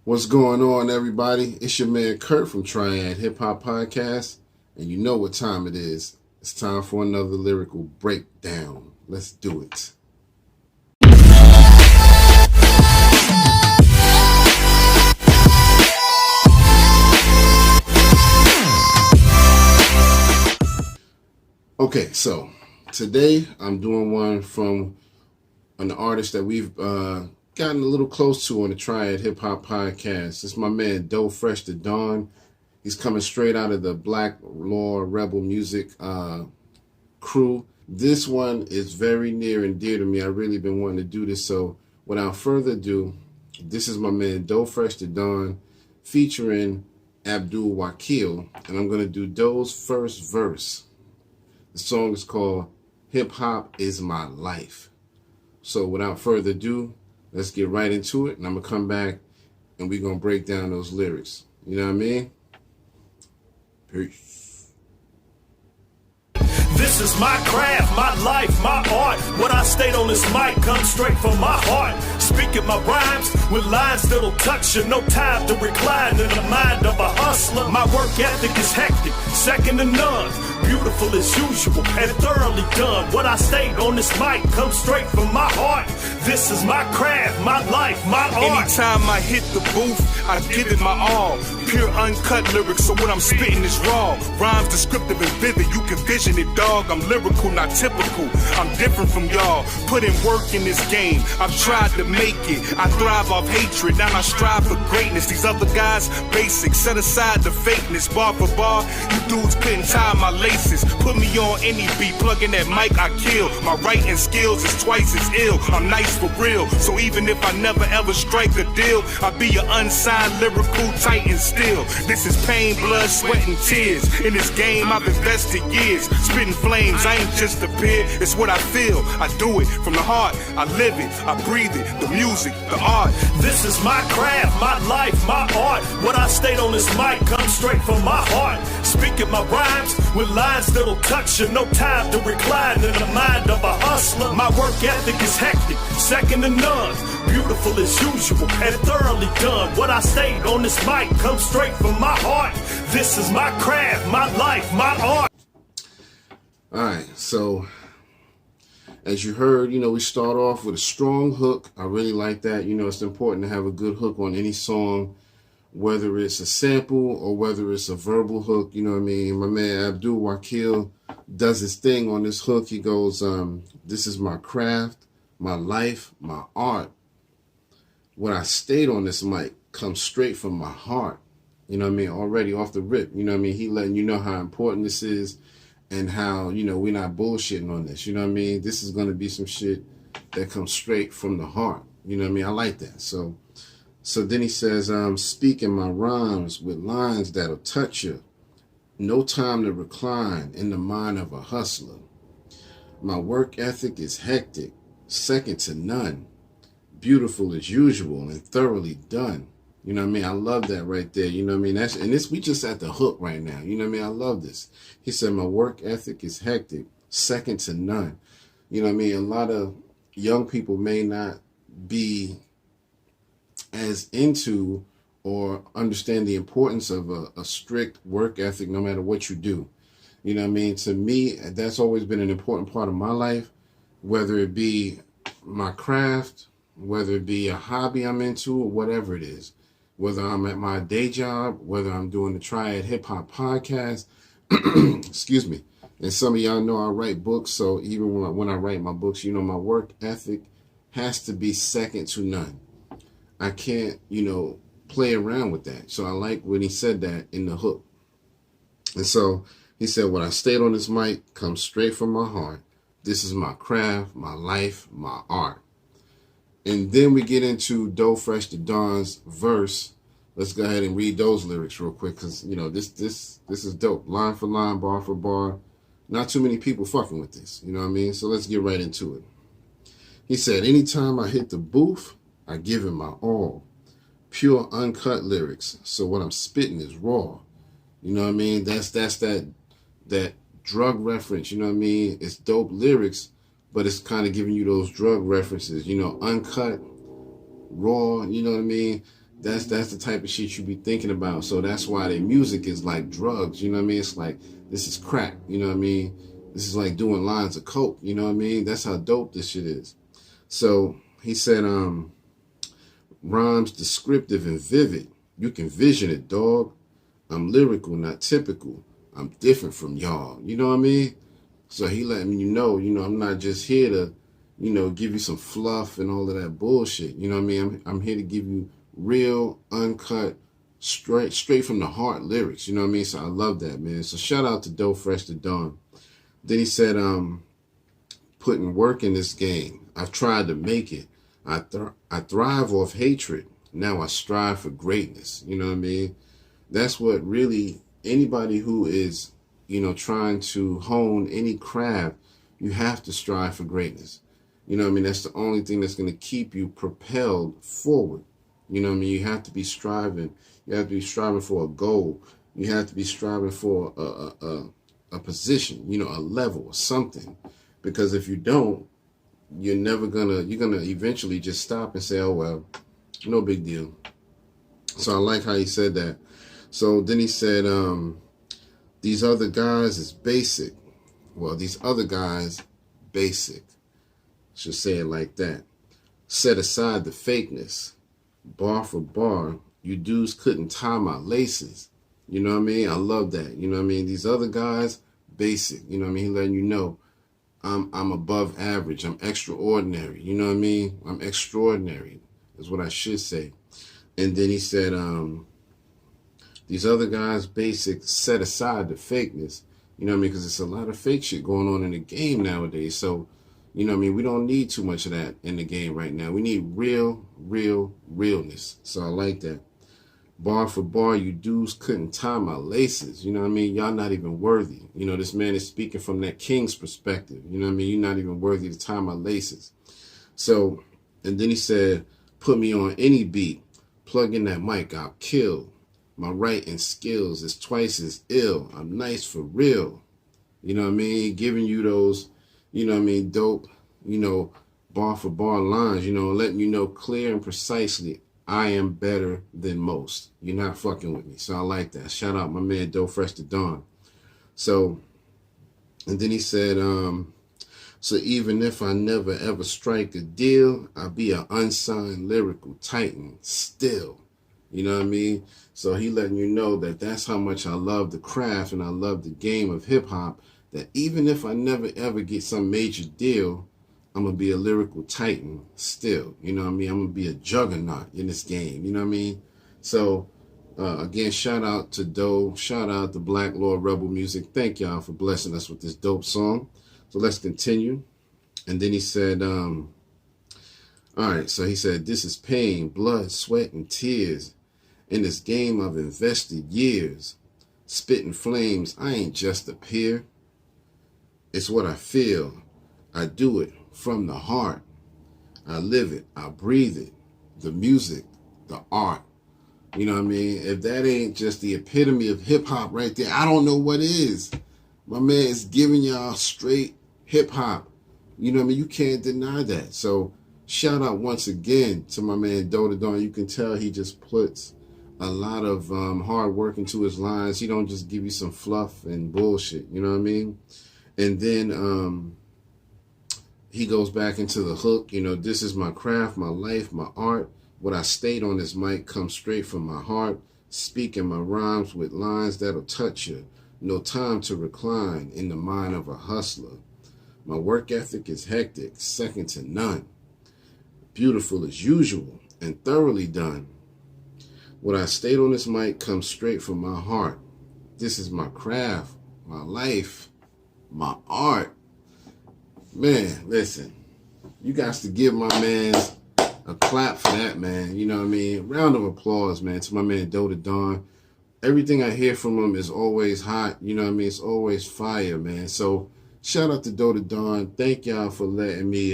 What's going on, everybody? It's your man Kurt from Triad Hip Hop Podcast, and you know what time it is. It's time for another lyrical breakdown. Let's do it. Okay, so today I'm doing one from an artist that we've gotten a little close to on the Triad Hip Hop Podcast. It's my man Phresh the Don. He's coming straight out of the Black Law Rebel Music crew. This one is very near and dear to me. I've really been wanting to do this. So without further ado, this is my man Phresh the Don featuring Abdul Wakil. And I'm going to do Doe's first verse. The song is called Hip Hop Is My Life. So without further ado, let's get right into it. And I'm going to come back and we're going to break down those lyrics. You know what I mean? Peace. This is my craft, my life, my art. What I state on this mic comes straight from my heart. Speaking my rhymes with lines that'll touch you. No time to recline in the mind of a hustler. My work ethic is hectic, second to none. Beautiful as usual and thoroughly done. What I state on this mic comes straight from my heart. This is my craft, my life, my art. Anytime I hit the booth, I give it my all. Pure uncut lyrics, so what I'm spitting is raw. Rhymes descriptive and vivid, you can vision it, dog. I'm lyrical, not typical. I'm different from y'all. Put in work in this game. I've tried to make it. I thrive off hatred, now I strive for greatness. These other guys, basic. Set aside the fakeness, bar for bar. You dudes couldn't tie my laces. Put me on any beat, plugging that mic, I kill. My writing skills is twice as ill. I'm nice for real, so even if I never ever strike a deal, I'll be an unsigned lyrical titan still. This is pain, blood, sweat, and tears. In this game, I've invested years. Spitting flames, I ain't just a peer. It's what I feel. I do it from the heart. I live it. I breathe it. The music, the art. This is my craft, my life, my art. What I state on this mic comes straight from my heart. Speaking my rhymes with lines that'll touch you. No time to recline in the mind of a hustler. My work ethic is hectic, second to none. Beautiful as usual and thoroughly done. What I state on this mic comes straight from my heart. This is my craft, my life, my art. All right, so as you heard, we start off with a strong hook. I really like that. It's important to have a good hook on any song, whether it's a sample or whether it's a verbal hook. You know what I mean? My man Abdul Wakil does his thing on this hook. He goes, this is my craft, my life, my art. What I state on this mic comes straight from my heart. You know what I mean? Already off the rip. You know what I mean? He letting you know how important this is and how, we're not bullshitting on this. You know what I mean? This is going to be some shit that comes straight from the heart. You know what I mean? I like that. So then he says, I'm speaking my rhymes with lines that'll touch you. No time to recline in the mind of a hustler. My work ethic is hectic, second to none. Beautiful as usual and thoroughly done. You know what I mean? I love that right there. You know what I mean? We just at the hook right now. You know what I mean? I love this. He said, my work ethic is hectic, second to none. You know what I mean? A lot of young people may not be as into or understand the importance of a strict work ethic no matter what you do. You know what I mean? To me, that's always been an important part of my life, whether it be my craft, whether it be a hobby I'm into or whatever it is, whether I'm at my day job, whether I'm doing the Triad Hip Hop Podcast, excuse me. And some of y'all know I write books, so even when I write my books, my work ethic has to be second to none. I can't, play around with that. So I like when he said that in the hook. And so he said, what I state on this mic comes straight from my heart. This is my craft, my life, my art. And then we get into Phresh the Don's verse. Let's go ahead and read those lyrics real quick, because this is dope. Line for line, bar for bar. Not too many people fucking with this. You know what I mean? So let's get right into it. He said, anytime I hit the booth, I give it my all. Pure uncut lyrics. So what I'm spitting is raw. You know what I mean? That's that drug reference. You know what I mean? It's dope lyrics, but it's kind of giving you those drug references, uncut, raw, you know what I mean? That's the type of shit you be thinking about. So that's why their music is like drugs, you know what I mean? It's like, this is crack, you know what I mean? This is like doing lines of coke, you know what I mean? That's how dope this shit is. So he said, rhymes descriptive and vivid. You can vision it, dog. I'm lyrical, not typical. I'm different from y'all. You know what I mean? So he letting you know, I'm not just here to, give you some fluff and all of that bullshit. You know what I mean? I'm here to give you real, uncut, straight from the heart lyrics. You know what I mean? So I love that, man. So shout out to Phresh the Dawn. Then he said, putting work in this game. I've tried to make it. I thrive off hatred. Now I strive for greatness. You know what I mean? That's what really anybody who is, trying to hone any craft, you have to strive for greatness. You know what I mean? That's the only thing that's going to keep you propelled forward. You know what I mean? You have to be striving. You have to be striving for a goal. You have to be striving for a position, a level or something. Because if you don't, you're going to eventually just stop and say, oh, well, no big deal. So I like how he said that. So then he said, these other guys is basic. Well, these other guys, basic. Should say it like that. Set aside the fakeness. Bar for bar, you dudes couldn't tie my laces. You know what I mean? I love that. You know what I mean? These other guys, basic. You know what I mean? He letting you know I'm above average. I'm extraordinary. You know what I mean? I'm extraordinary is what I should say. And then he said, these other guys, basic, set aside the fakeness. You know what I mean? Because it's a lot of fake shit going on in the game nowadays. So, you know what I mean? We don't need too much of that in the game right now. We need realness. So I like that. Bar for bar, you dudes couldn't tie my laces. You know what I mean? Y'all not even worthy. You know, this man is speaking from that king's perspective. You know what I mean? You're not even worthy to tie my laces. So, and then he said, put me on any beat. Plug in that mic, I'll kill. My writing skills is twice as ill. I'm nice for real. You know what I mean? Giving you those, you know what I mean, dope, bar for bar lines, letting you know clear and precisely, I am better than most. You're not fucking with me. So I like that. Shout out my man, Phresh the Dawn. So, and then he said, so even if I never ever strike a deal, I'll be an unsigned lyrical titan still. You know what I mean? So he letting you know that that's how much I love the craft and I love the game of hip hop, that even if I never ever get some major deal, I'm going to be a lyrical titan still. You know what I mean? I'm going to be a juggernaut in this game. You know what I mean? So, again, shout out to Doe. Shout out to Black Lord Rebel Music. Thank y'all for blessing us with this dope song. So let's continue. And then he said, all right, so he said, this is pain, blood, sweat, and tears. In this game I've invested years. Spitting flames, I ain't just a peer. It's what I feel. I do it from the heart. I live it. I breathe it. The music, the art. You know what I mean? If that ain't just the epitome of hip hop right there, I don't know what is. My man is giving y'all straight hip hop. You know what I mean? You can't deny that. So shout out once again to my man Doe Dawn. You can tell he just puts a lot of hard work into his lines. He don't just give you some fluff and bullshit. You know what I mean? And then he goes back into the hook. This is my craft, my life, my art. What I state on this mic comes straight from my heart. Speaking my rhymes with lines that'll touch you. No time to recline in the mind of a hustler. My work ethic is hectic, second to none. Beautiful as usual and thoroughly done. What I state on this mic comes straight from my heart. This is my craft, my life, my art. Man, listen, you guys to give my man a clap for that, man. You know what I mean? Round of applause, man, to my man Doe Dawn. Everything I hear from him is always hot. You know what I mean? It's always fire, man. So shout out to Doe Dawn. Thank y'all for letting me,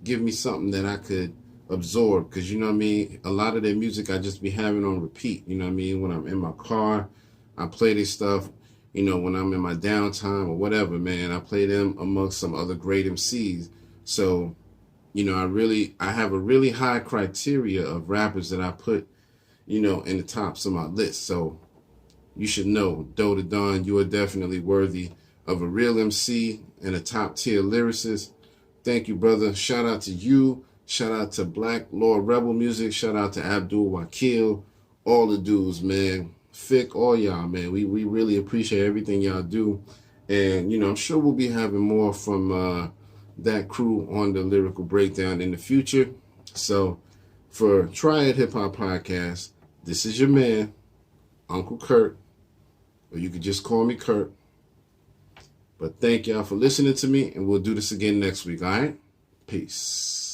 give me something that I could absorb. Because, you know what I mean? A lot of their music I just be having on repeat. You know what I mean? When I'm in my car, I play this stuff. When I'm in my downtime or whatever, man, I play them amongst some other great MCs. So, I have a really high criteria of rappers that I put, in the tops of my list. So you should know, Doe to Don, you are definitely worthy of a real MC and a top tier lyricist. Thank you, brother. Shout out to you. Shout out to Black Lord Rebel Music. Shout out to Abdul Wakil. All the dudes, man. Fick, all y'all, man. We really appreciate everything y'all do. And, I'm sure we'll be having more from that crew on the Lyrical Breakdown in the future. So for Triad Hip Hop Podcast, this is your man, Uncle Kurt. Or you could just call me Kurt. But thank y'all for listening to me, and we'll do this again next week, all right? Peace.